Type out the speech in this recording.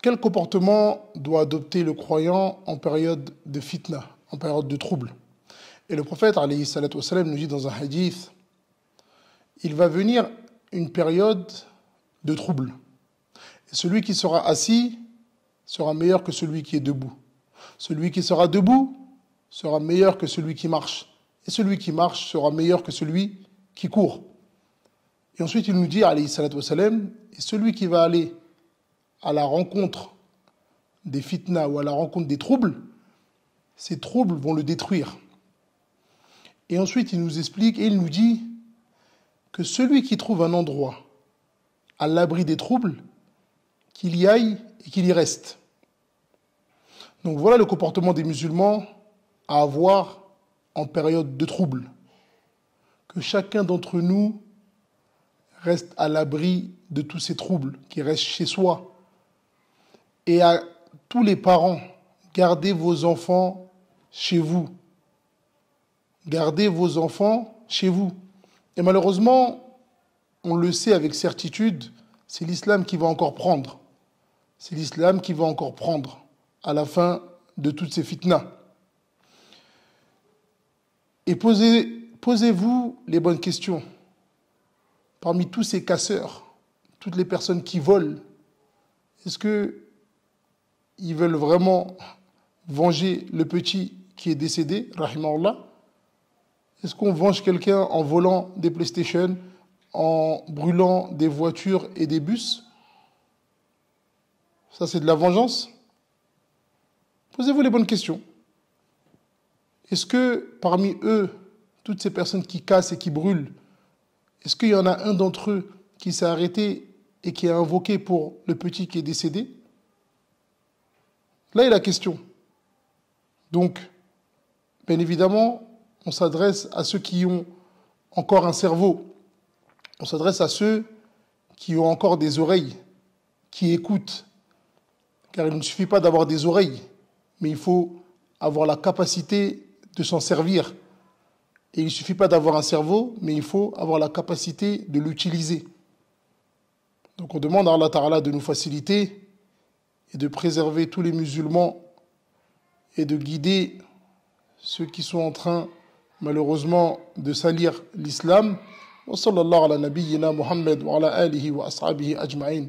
Quel comportement doit adopter le croyant en période de fitna, en période de trouble? Et le prophète, alayhi salatu wassalam, nous dit dans un hadith, il va venir une période de trouble. Et celui qui sera assis sera meilleur que celui qui est debout. Celui qui sera debout sera meilleur que celui qui marche. Et celui qui marche sera meilleur que celui qui court. Et ensuite, il nous dit, alayhi salatu wassalam, et celui qui va aller à la rencontre des fitnas ou à la rencontre des troubles, ces troubles vont le détruire. Et ensuite, il nous explique et il nous dit que celui qui trouve un endroit à l'abri des troubles, qu'il y aille et qu'il y reste. Donc voilà le comportement des musulmans à avoir en période de trouble. Que chacun d'entre nous reste à l'abri de tous ces troubles, qu'il reste chez soi. Et à tous les parents, gardez vos enfants chez vous. Gardez vos enfants chez vous. Et malheureusement, on le sait avec certitude, c'est l'islam qui va encore prendre. C'est l'islam qui va encore prendre à la fin de toutes ces fitnas. Et posez-vous les bonnes questions. Parmi tous ces casseurs, toutes les personnes qui volent, est-ce qu'ils veulent vraiment venger le petit qui est décédé, rahimahullah? Est-ce qu'on venge quelqu'un en volant des PlayStation, en brûlant des voitures et des bus? Ça, c'est de la vengeance? Posez-vous les bonnes questions. Est-ce que parmi eux, toutes ces personnes qui cassent et qui brûlent, est-ce qu'il y en a un d'entre eux qui s'est arrêté et qui a invoqué pour le petit qui est décédé? Là est la question. Donc, bien évidemment, on s'adresse à ceux qui ont encore un cerveau. On s'adresse à ceux qui ont encore des oreilles, qui écoutent. Car il ne suffit pas d'avoir des oreilles, mais il faut avoir la capacité de s'en servir. Et il ne suffit pas d'avoir un cerveau, mais il faut avoir la capacité de l'utiliser. Donc on demande à Allah Ta'ala de nous faciliter et de préserver tous les musulmans et de guider ceux qui sont en train, malheureusement, de salir l'islam. Wa sallallahu ala nabiyyina Muhammad wa ala alihi wa ashabihi ajma'in.